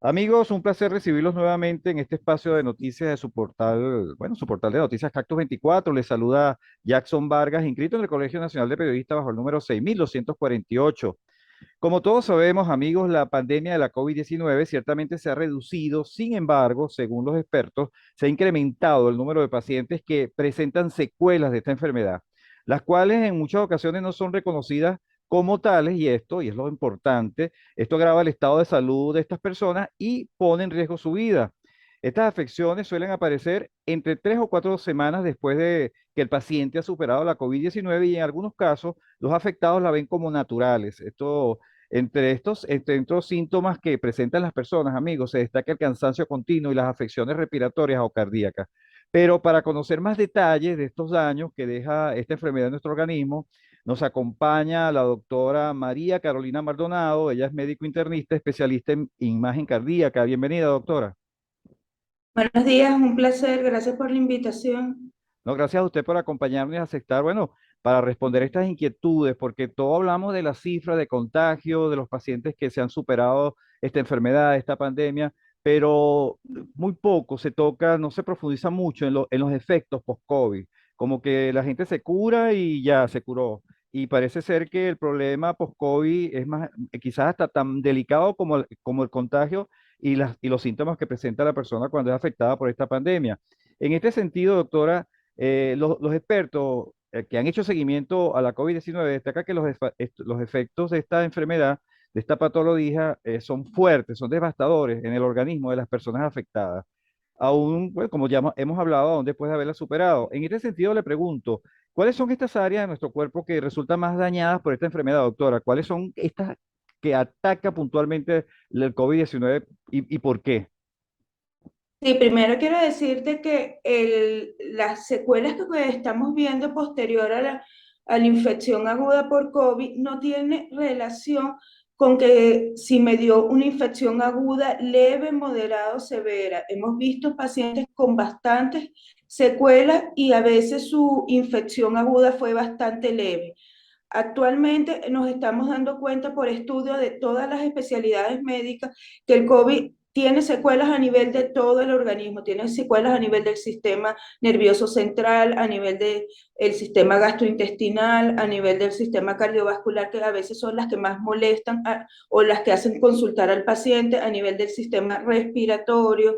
Amigos, un placer recibirlos nuevamente en este espacio de noticias de su portal, bueno, su portal de noticias Cactus 24. Les saluda Jackson Vargas, inscrito en el Colegio Nacional de Periodistas bajo el número 6248. Como todos sabemos, amigos, la pandemia de la COVID-19 ciertamente se ha reducido. Sin embargo, según los expertos, se ha incrementado el número de pacientes que presentan secuelas de esta enfermedad, las cuales en muchas ocasiones no son reconocidas como tales, y es lo importante, esto agrava el estado de salud de estas personas y pone en riesgo su vida. Estas afecciones suelen aparecer entre 3 o 4 semanas después de que el paciente ha superado la COVID-19, y en algunos casos los afectados la ven como naturales. Entre estos síntomas que presentan las personas, amigos, se destaca el cansancio continuo y las afecciones respiratorias o cardíacas. Pero para conocer más detalles de estos daños que deja esta enfermedad en nuestro organismo, nos acompaña la doctora María Carolina Maldonado. Ella es médico internista, especialista en imagen cardíaca. Bienvenida, doctora. Buenos días, un placer, gracias por la invitación. No, gracias a usted por acompañarnos y aceptar, bueno, para responder estas inquietudes, porque todos hablamos de las cifras de contagio, de los pacientes que se han superado esta enfermedad, esta pandemia, pero muy poco se toca, no se profundiza mucho en los efectos post-COVID, como que la gente se cura y ya se curó. Y parece ser que el problema post-COVID es más, quizás hasta tan delicado como el contagio y los síntomas que presenta la persona cuando es afectada por esta pandemia. En este sentido, doctora, los expertos que han hecho seguimiento a la COVID-19 destacan que los efectos de esta enfermedad, de esta patología, son fuertes, son devastadores en el organismo de las personas afectadas. Aún, bueno, como ya hemos hablado, aún después de haberla superado. En este sentido, le pregunto, ¿cuáles son estas áreas de nuestro cuerpo que resultan más dañadas por esta enfermedad, doctora? ¿Cuáles son estas que ataca puntualmente el COVID-19 y por qué? Sí, primero quiero decirte que las secuelas que estamos viendo posterior a la infección aguda por COVID no tiene relación con que si me dio una infección aguda leve, moderada o severa. Hemos visto pacientes con bastantes secuelas y a veces su infección aguda fue bastante leve. Actualmente nos estamos dando cuenta por estudio de todas las especialidades médicas que el COVID tiene secuelas a nivel de todo el organismo, tiene secuelas a nivel del sistema nervioso central, a nivel del sistema gastrointestinal, a nivel del sistema cardiovascular, que a veces son las que más molestan o las que hacen consultar al paciente, a nivel del sistema respiratorio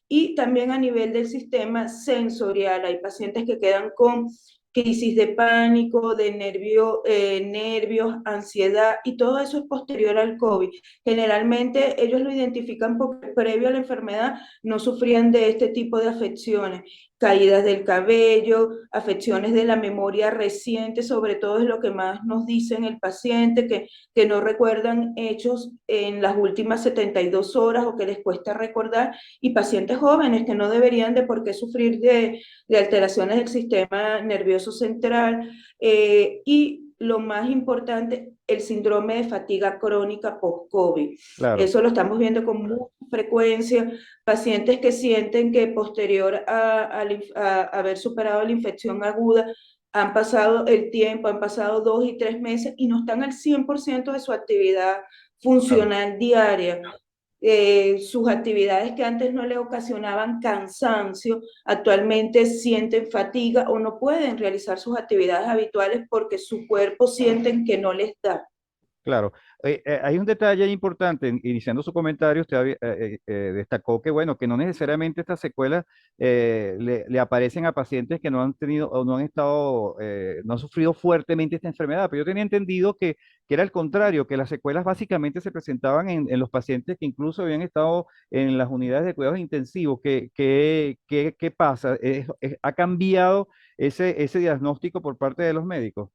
y también a nivel del sistema sensorial. Hay pacientes que quedan con crisis de pánico, de nervios, ansiedad, y todo eso es posterior al COVID. Generalmente ellos lo identifican porque previo a la enfermedad no sufrían de este tipo de afecciones, caídas del cabello, afecciones de la memoria reciente, sobre todo es lo que más nos dicen el paciente, que no recuerdan hechos en las últimas 72 horas o que les cuesta recordar, y pacientes jóvenes que no deberían de por qué sufrir de alteraciones del sistema nervioso central, y lo más importante, el síndrome de fatiga crónica post-COVID. Claro. Eso lo estamos viendo con mucha frecuencia, pacientes que sienten que posterior a haber superado la infección aguda, han pasado el tiempo, han pasado 2 y 3 meses y no están al 100% de su actividad Claro. funcional diaria. Sus actividades que antes no le ocasionaban cansancio, actualmente sienten fatiga o no pueden realizar sus actividades habituales porque su cuerpo sienten que no les da. Claro. Hay un detalle importante. Iniciando su comentario, usted destacó que, bueno, que no necesariamente estas secuelas le aparecen a pacientes que no han tenido o no han estado, no han sufrido fuertemente esta enfermedad, pero yo tenía entendido que era el contrario, que las secuelas básicamente se presentaban en los pacientes que incluso habían estado en las unidades de cuidados intensivos. ¿Qué pasa? ¿Ha cambiado ese diagnóstico por parte de los médicos?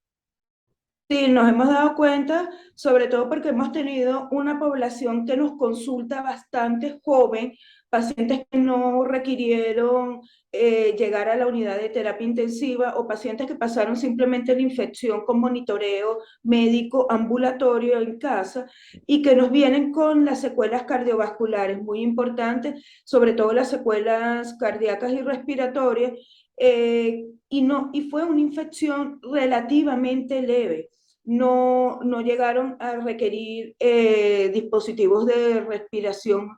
Sí, nos hemos dado cuenta, sobre todo porque hemos tenido una población que nos consulta bastante joven, pacientes que no requirieron llegar a la unidad de terapia intensiva o pacientes que pasaron simplemente la infección con monitoreo médico ambulatorio en casa y que nos vienen con las secuelas cardiovasculares muy importantes, sobre todo las secuelas cardíacas y respiratorias, y fue una infección relativamente leve. no llegaron a requerir dispositivos de respiración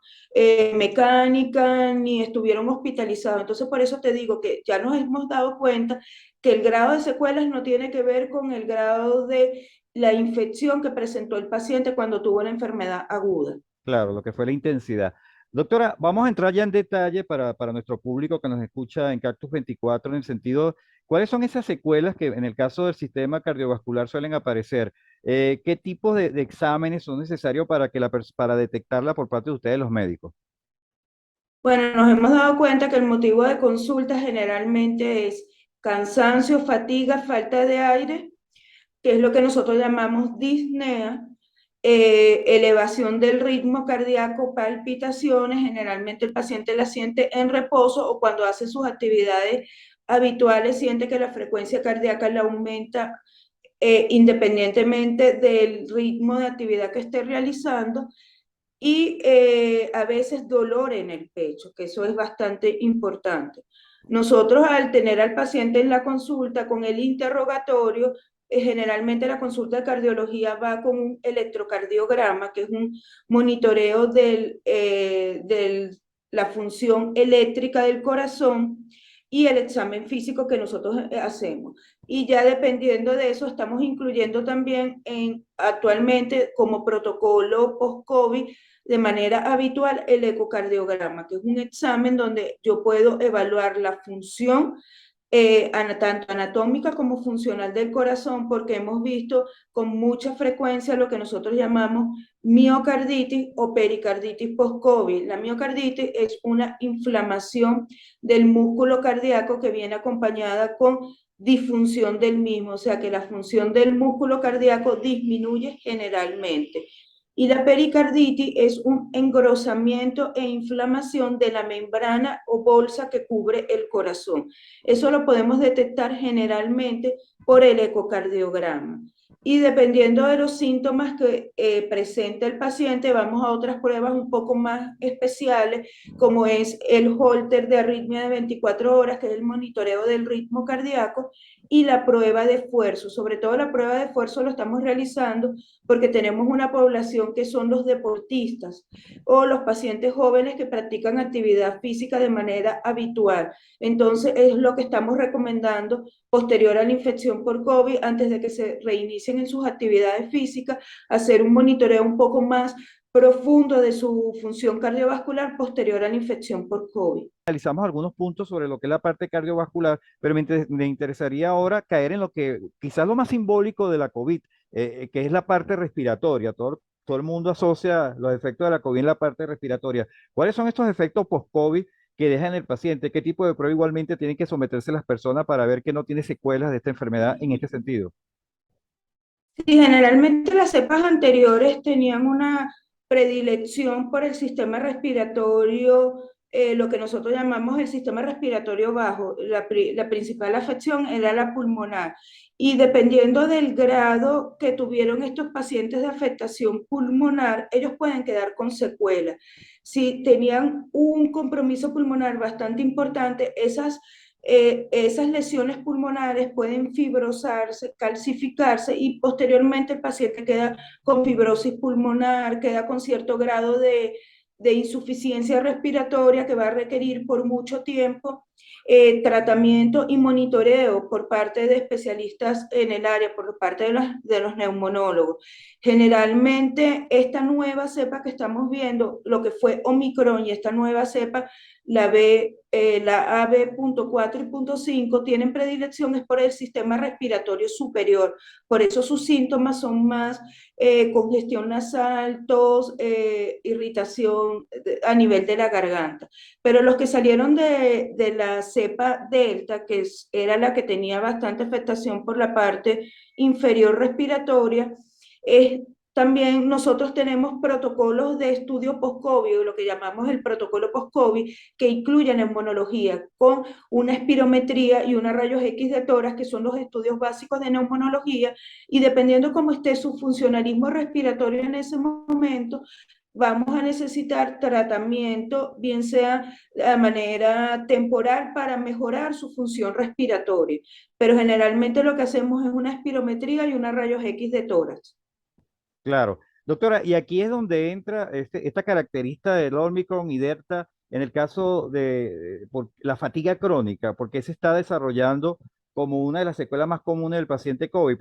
mecánica, ni estuvieron hospitalizados. Entonces, por eso te digo que ya nos hemos dado cuenta que el grado de secuelas no tiene que ver con el grado de la infección que presentó el paciente cuando tuvo la enfermedad aguda. Claro, lo que fue la intensidad. Doctora, vamos a entrar ya en detalle para nuestro público que nos escucha en Cactus 24 en el sentido, ¿cuáles son esas secuelas que en el caso del sistema cardiovascular suelen aparecer? ¿Qué tipos de exámenes son necesarios para para detectarla por parte de ustedes, los médicos? Bueno, nos hemos dado cuenta que el motivo de consulta generalmente es cansancio, fatiga, falta de aire, que es lo que nosotros llamamos disnea, elevación del ritmo cardíaco, palpitaciones. Generalmente el paciente la siente en reposo o cuando hace sus actividades habituales siente que la frecuencia cardíaca le aumenta independientemente del ritmo de actividad que esté realizando, y a veces dolor en el pecho, que eso es bastante importante. Nosotros, al tener al paciente en la consulta con el interrogatorio, generalmente la consulta de cardiología va con un electrocardiograma, que es un monitoreo de la función eléctrica del corazón, y el examen físico que nosotros hacemos. Y ya dependiendo de eso, estamos incluyendo también actualmente como protocolo post-COVID de manera habitual el ecocardiograma, que es un examen donde yo puedo evaluar la función tanto anatómica como funcional del corazón, porque hemos visto con mucha frecuencia lo que nosotros llamamos miocarditis o pericarditis post-COVID. La miocarditis es una inflamación del músculo cardíaco que viene acompañada con disfunción del mismo, o sea que la función del músculo cardíaco disminuye generalmente. Y la pericarditis es un engrosamiento e inflamación de la membrana o bolsa que cubre el corazón. Eso lo podemos detectar generalmente por el ecocardiograma. Y dependiendo de los síntomas que presenta el paciente, vamos a otras pruebas un poco más especiales, como es el Holter de arritmia de 24 horas, que es el monitoreo del ritmo cardíaco, y la prueba de esfuerzo. Sobre todo la prueba de esfuerzo lo estamos realizando porque tenemos una población que son los deportistas o los pacientes jóvenes que practican actividad física de manera habitual. Entonces es lo que estamos recomendando posterior a la infección por COVID, antes de que se reinicien en sus actividades físicas, hacer un monitoreo un poco más profundo de su función cardiovascular posterior a la infección por COVID. Analizamos algunos puntos sobre lo que es la parte cardiovascular, pero me interesaría ahora caer en lo que quizás lo más simbólico de la COVID, que es la parte respiratoria. Todo el mundo asocia los efectos de la COVID en la parte respiratoria. ¿Cuáles son estos efectos post-COVID que deja en el paciente? ¿Qué tipo de prueba igualmente tienen que someterse las personas para ver que no tiene secuelas de esta enfermedad en este sentido? Sí, generalmente las cepas anteriores tenían una predilección por el sistema respiratorio, lo que nosotros llamamos el sistema respiratorio bajo. La principal afección era la pulmonar. Y dependiendo del grado que tuvieron estos pacientes de afectación pulmonar, ellos pueden quedar con secuelas. Si tenían un compromiso pulmonar bastante importante, esas lesiones pulmonares pueden fibrosarse, calcificarse, y posteriormente el paciente queda con fibrosis pulmonar, queda con cierto grado de insuficiencia respiratoria que va a requerir por mucho tiempo tratamiento y monitoreo por parte de especialistas en el área, por parte de los neumonólogos. Generalmente esta nueva cepa que estamos viendo, lo que fue Omicron, y esta nueva cepa, la AB.4 y punto 5, tienen predilecciones por el sistema respiratorio superior. Por eso sus síntomas son más congestión nasal, tos, irritación a nivel de la garganta. Pero los que salieron de la cepa Delta, que era la que tenía bastante afectación por la parte inferior respiratoria, es también nosotros tenemos protocolos de estudio post-COVID, lo que llamamos el protocolo post-COVID, que incluye neumonología con una espirometría y una rayos X de tórax, que son los estudios básicos de neumonología, y dependiendo cómo esté su funcionalismo respiratorio en ese momento, vamos a necesitar tratamiento, bien sea de manera temporal para mejorar su función respiratoria. Pero generalmente lo que hacemos es una espirometría y una rayos X de tórax. Claro. Doctora, y aquí es donde entra esta característica del Omicron y Delta en el caso de por la fatiga crónica, porque se está desarrollando como una de las secuelas más comunes del paciente COVID,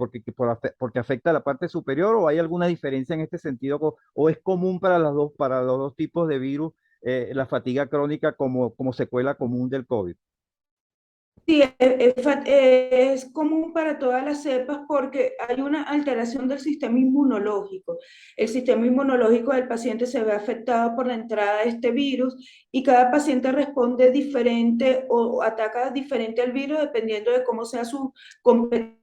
porque afecta la parte superior, o hay alguna diferencia en este sentido, o es común para los dos tipos de virus, la fatiga crónica como secuela común del COVID. Sí, es común para todas las cepas porque hay una alteración del sistema inmunológico. El sistema inmunológico del paciente se ve afectado por la entrada de este virus y cada paciente responde diferente o ataca diferente al virus dependiendo de cómo sea su competencia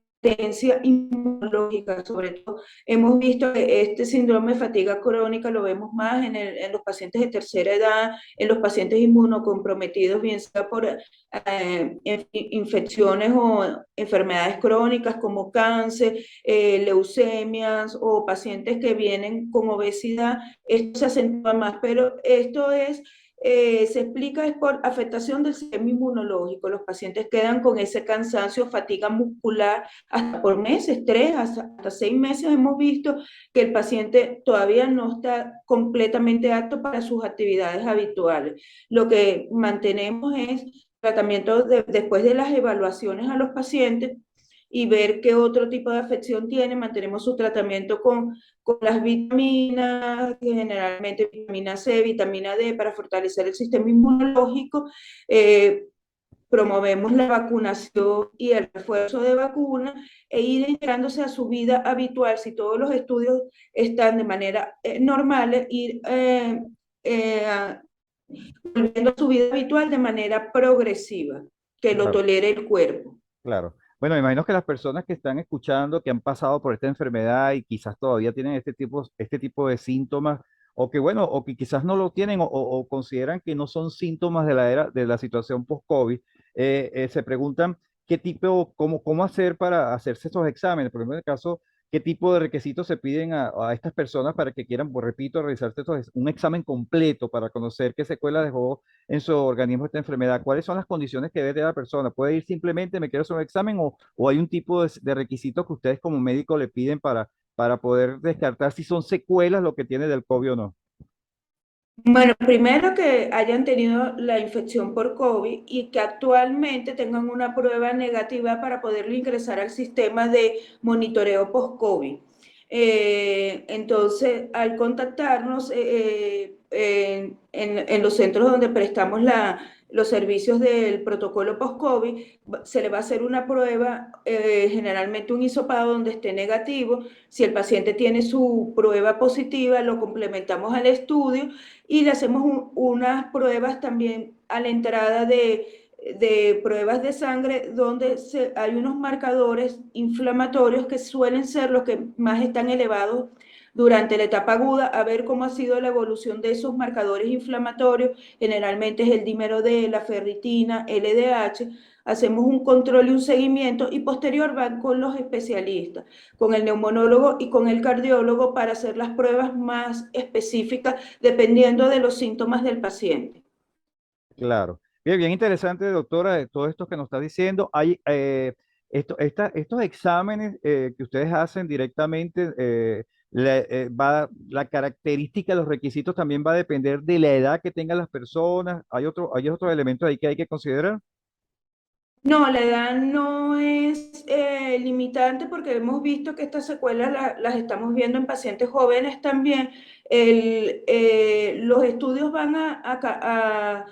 inmunológica. Sobre todo, hemos visto que este síndrome de fatiga crónica lo vemos más en los pacientes de tercera edad, en los pacientes inmunocomprometidos, bien sea por infecciones o enfermedades crónicas como cáncer, leucemias o pacientes que vienen con obesidad, esto se acentúa más, pero esto se explica es por afectación del sistema inmunológico. Los pacientes quedan con ese cansancio, fatiga muscular, hasta por meses, 3 hasta 6 meses hemos visto que el paciente todavía no está completamente apto para sus actividades habituales. Lo que mantenemos es tratamiento después de las evaluaciones a los pacientes y ver qué otro tipo de afección tiene. Mantenemos su tratamiento con las vitaminas, generalmente vitamina C, vitamina D, para fortalecer el sistema inmunológico. Eh, Promovemos la vacunación y el refuerzo de vacunas e ir integrándose a su vida habitual. Si todos los estudios están de manera normal, ir volviendo a su vida habitual de manera progresiva, que lo Claro. tolere el cuerpo. Claro. Bueno, me imagino que las personas que están escuchando, que han pasado por esta enfermedad y quizás todavía tienen este tipo de síntomas, o que bueno, o que quizás no lo tienen, o consideran que no son síntomas de la de la situación post-COVID, se preguntan cómo hacer para hacerse estos exámenes. Por ejemplo, en el caso, qué tipo de requisitos se piden a estas personas para que quieran, pues, repito, realizarse un examen completo para conocer qué secuela dejó en su organismo esta enfermedad. ¿Cuáles son las condiciones que debe tener la persona? ¿Puede ir simplemente, me quiero hacer un examen, o hay un tipo de requisitos que ustedes como médico le piden para poder descartar si son secuelas lo que tiene del COVID o no? Bueno, primero que hayan tenido la infección por COVID y que actualmente tengan una prueba negativa para poderlo ingresar al sistema de monitoreo post-COVID. Entonces, al contactarnos en los centros donde prestamos los servicios del protocolo post-COVID, se le va a hacer una prueba, generalmente un hisopado donde esté negativo. Si el paciente tiene su prueba positiva, lo complementamos al estudio y le hacemos unas pruebas también a la entrada de pruebas de sangre donde hay unos marcadores inflamatorios que suelen ser los que más están elevados durante la etapa aguda, a ver cómo ha sido la evolución de esos marcadores inflamatorios. Generalmente es el dímero D, la ferritina, LDH. Hacemos un control y un seguimiento y posterior van con los especialistas, con el neumonólogo y con el cardiólogo para hacer las pruebas más específicas dependiendo de los síntomas del paciente. Claro. Bien, bien interesante, doctora, de todo esto que nos está diciendo. Hay estos exámenes que ustedes hacen directamente, la característica, los requisitos también va a depender de la edad que tengan las personas. Hay otros elementos ahí que hay que considerar. No, la edad no es limitante porque hemos visto que estas secuelas las estamos viendo en pacientes jóvenes también. Los estudios van a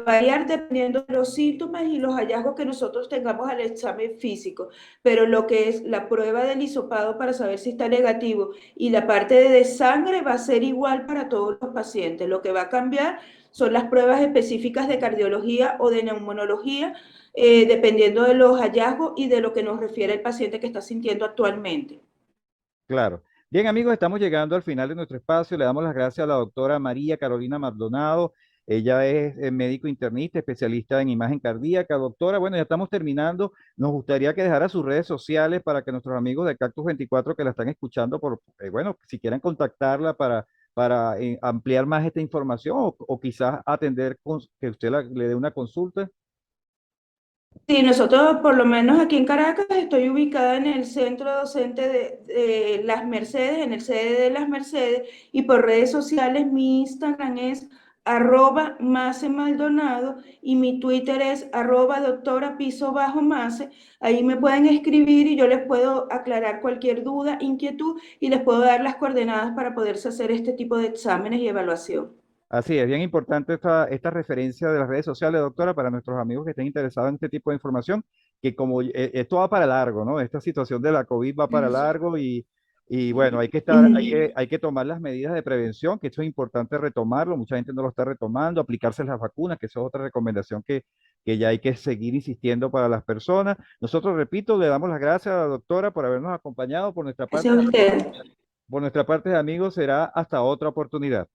variar dependiendo de los síntomas y los hallazgos que nosotros tengamos al examen físico, pero lo que es la prueba del hisopado para saber si está negativo y la parte de sangre va a ser igual para todos los pacientes. Lo que va a cambiar son las pruebas específicas de cardiología o de neumonología, dependiendo de los hallazgos y de lo que nos refiere el paciente que está sintiendo actualmente. Claro. Bien, amigos, estamos llegando al final de nuestro espacio. Le damos las gracias a la doctora María Carolina Maldonado. Ella es médico internista, especialista en imagen cardíaca. Doctora, bueno, ya estamos terminando. Nos gustaría que dejara sus redes sociales para que nuestros amigos de Cactus 24 que la están escuchando, bueno, si quieren contactarla para ampliar más esta información o quizás atender, que usted le dé una consulta. Sí, nosotros, por lo menos aquí en Caracas, estoy ubicada en el centro docente de Las Mercedes, en el sede de Las Mercedes, y por redes sociales mi Instagram es @Mace Maldonado y mi Twitter es @doctora piso bajo Mace. Ahí me pueden escribir y yo les puedo aclarar cualquier duda, inquietud y les puedo dar las coordenadas para poderse hacer este tipo de exámenes y evaluación. Así es, bien importante esta referencia de las redes sociales, doctora, para nuestros amigos que estén interesados en este tipo de información, que como esto va para largo, ¿no? Esta situación de la COVID va para largo y bueno, hay que tomar las medidas de prevención, que esto es importante retomarlo, mucha gente no lo está retomando, aplicarse las vacunas, que eso es otra recomendación que ya hay que seguir insistiendo para las personas. Nosotros, repito, le damos las gracias a la doctora por habernos acompañado por nuestra parte. Gracias a usted. Por nuestra parte, amigos, será hasta otra oportunidad.